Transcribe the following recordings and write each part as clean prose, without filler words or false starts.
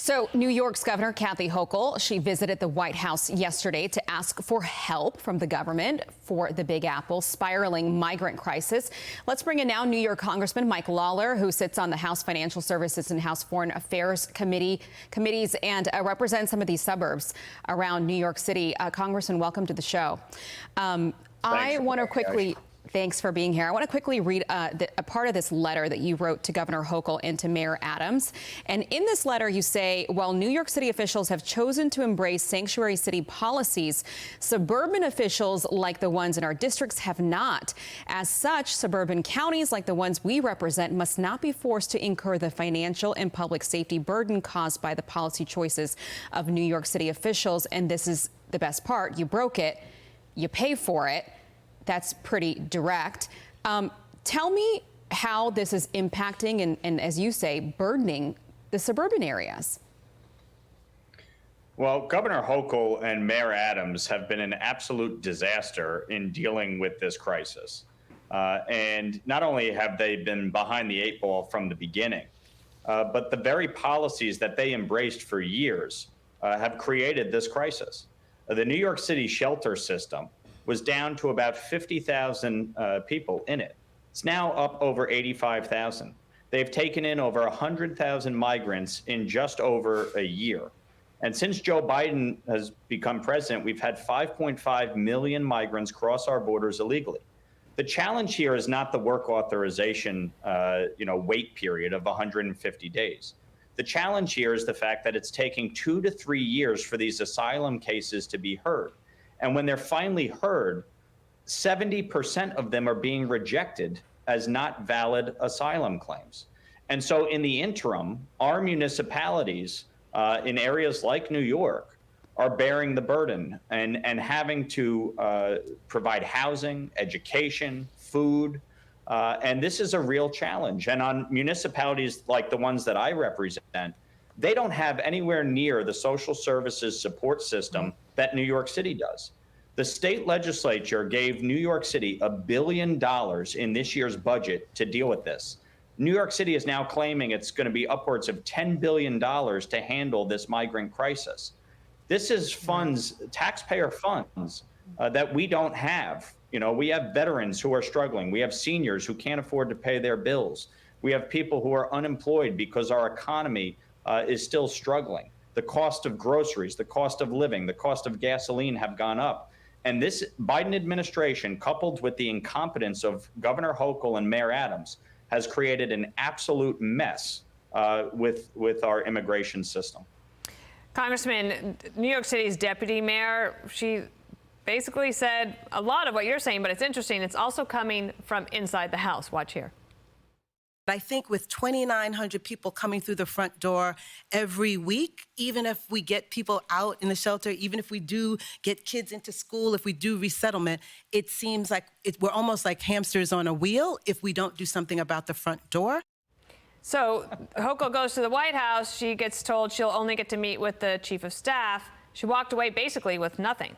So New York's Governor Kathy Hochul, she visited the White House yesterday to ask for help from the government for the Big Apple's spiraling migrant crisis. Let's bring in now New York Congressman Mike Lawler, who sits on the House Financial Services and House Foreign Affairs committees and represents some of these suburbs around New York City. Congressman, welcome to the show. I want to quickly... Thanks for being here. I want to quickly read a part of this letter that you wrote to Governor Hochul and to Mayor Adams. And in this letter, you say, while New York City officials have chosen to embrace sanctuary city policies, suburban officials like the ones in our districts have not. As such, suburban counties like the ones we represent must not be forced to incur the financial and public safety burden caused by the policy choices of New York City officials. And this is the best part. You broke it. You pay for it. That's pretty direct. Tell me how this is impacting and, as you say, burdening the suburban areas. Well, Governor Hochul and Mayor Adams have been an absolute disaster in dealing with this crisis. And not only have they been behind the eight ball from the beginning, but the very policies that they embraced for years have created this crisis. The New York City shelter system was down to about 50,000 people in it. It's now up over 85,000. They've taken in over 100,000 migrants in just over a year. And since Joe Biden has become president, we've had 5.5 million migrants cross our borders illegally. The challenge here is not the work authorization wait period of 150 days. The challenge here is the fact that it's taking 2 to 3 years for these asylum cases to be heard. And when they're finally heard, 70% of them are being rejected as not valid asylum claims. And so in the interim, our municipalities in areas like New York are bearing the burden and having to provide housing, education, food. And this is a real challenge. And on municipalities like the ones that I represent, they don't have anywhere near the social services support system that New York City does. The state legislature gave New York City $1 billion in this year's budget to deal with this. New York City is now claiming it's going to be upwards of $10 billion to handle this migrant crisis. This is funds, taxpayer funds, that we don't have. You know, we have veterans who are struggling. We have seniors who can't afford to pay their bills. We have people who are unemployed because our economy is still struggling. The cost of groceries, the cost of living, the cost of gasoline have gone up. And this Biden administration, coupled with the incompetence of Governor Hochul and Mayor Adams, has created an absolute mess with our immigration system. Congressman, New York City's deputy mayor, she basically said a lot of what you're saying, but it's interesting. It's also coming from inside the House. Watch here. I think with 2,900 people coming through the front door every week, even if we get people out in the shelter, even if we do get kids into school, if we do resettlement, it seems like we're almost like hamsters on a wheel if we don't do something about the front door. So Hochul goes to the White House. She gets told she'll only get to meet with the chief of staff. She walked away basically with nothing.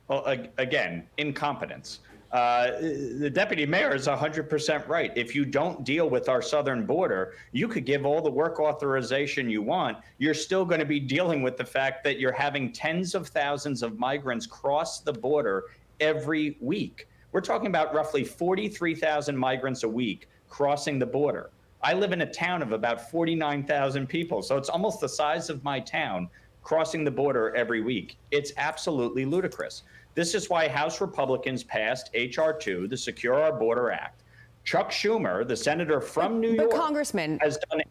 Well, again, incompetence. The deputy mayor is 100% right. If you don't deal with our southern border, you could give all the work authorization you want. You're still going to be dealing with the fact that you're having tens of thousands of migrants cross the border every week. We're talking about roughly 43,000 migrants a week crossing the border. I live in a town of about 49,000 people, so it's almost the size of my town crossing the border every week. It's absolutely ludicrous. This is why House Republicans passed H.R. 2, the Secure Our Border Act. Chuck Schumer, the senator from New York, Congressman, has done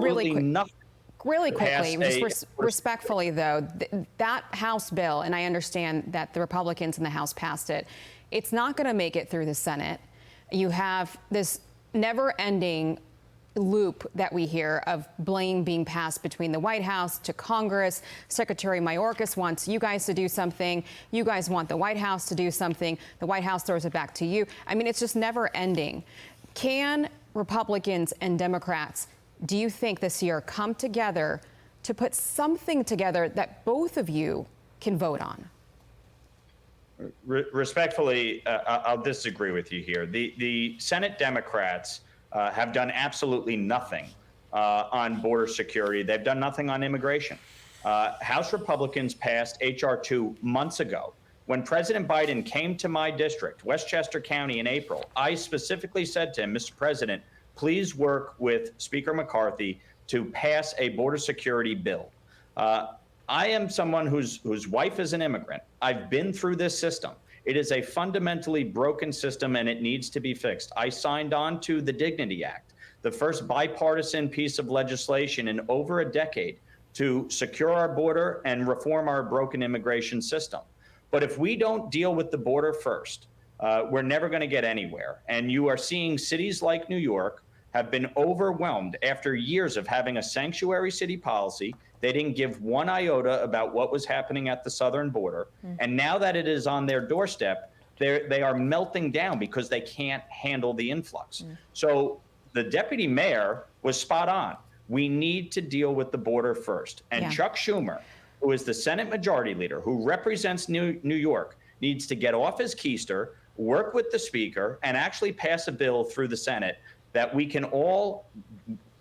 really nothing. Really quickly, just respectfully, though, that House bill, and I understand that the Republicans in the House passed it, it's not going to make it through the Senate. You have this never-ending loop that we hear of blame being passed between the White House to Congress. Secretary Mayorkas wants you guys to do something. You guys want the White House to do something. The White House throws it back to you. I mean, it's just never ending. Can Republicans and Democrats, do you think this year, come together to put something together that both of you can vote on? Respectfully, I'll disagree with you here. The Senate Democrats have done absolutely nothing on border security. They've done nothing on immigration. House Republicans passed H.R. 2 months ago. When President Biden came to my district, Westchester County, in April, I specifically said to him, Mr. President, please work with Speaker McCarthy to pass a border security bill. I am someone whose wife is an immigrant. I've been through this system. It is a fundamentally broken system, and it needs to be fixed. I signed on to the Dignity Act, the first bipartisan piece of legislation in over a decade to secure our border and reform our broken immigration system. But if we don't deal with the border first, we're never going to get anywhere. And you are seeing cities like New York have been overwhelmed after years of having a sanctuary city policy. They didn't give one iota about what was happening at the southern border. And now that it is on their doorstep, they are melting down because they can't handle the influx. So the deputy mayor was spot on. We need to deal with the border first. And Chuck Schumer, who is the Senate Majority Leader, who represents New York, needs to get off his keister, work with the Speaker, and actually pass a bill through the Senate that we can all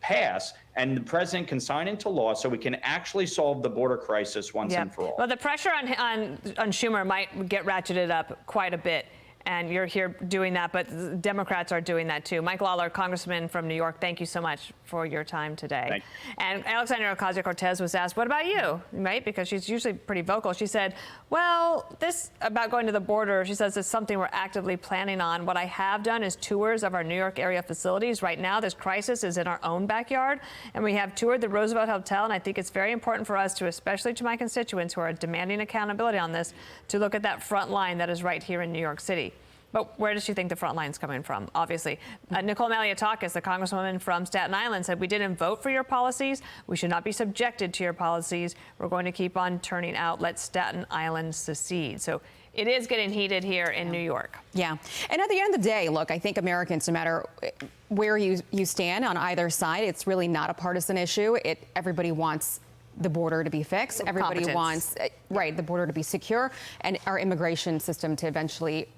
pass and the president can sign into law so we can actually solve the border crisis once and for all. Well, the pressure on Schumer might get ratcheted up quite a bit. And you're here doing that, but Democrats are doing that too. Mike Lawler, Congressman from New York, thank you so much for your time today. And Alexandria Ocasio-Cortez was asked, what about you, right? Because she's usually pretty vocal. She said, well, this about going to the border, she says, is something we're actively planning on. What I have done is tours of our New York area facilities. Right now, this crisis is in our own backyard, and we have toured the Roosevelt Hotel, and I think it's very important for us to, especially to my constituents who are demanding accountability on this, to look at that front line that is right here in New York City. But where does she think the front line's coming from? Obviously, Nicole Maliotakis, the congresswoman from Staten Island, said, we didn't vote for your policies. We should not be subjected to your policies. We're going to keep on turning out. Let Staten Island secede. So it is getting heated here in New York. Yeah. And at the end of the day, look, I think Americans, no matter where you stand on either side, it's really not a partisan issue. Everybody wants the border to be fixed. Everybody wants, the border to be secure and our immigration system to eventually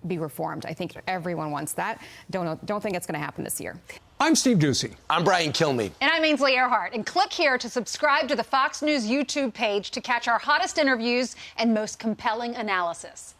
be reformed. I think everyone wants that. Don't think it's going to happen this year. I'm Steve Doocy. I'm Brian Kilmeade. And I'm Ainsley Earhart. And click here to subscribe to the Fox News YouTube page to catch our hottest interviews and most compelling analysis.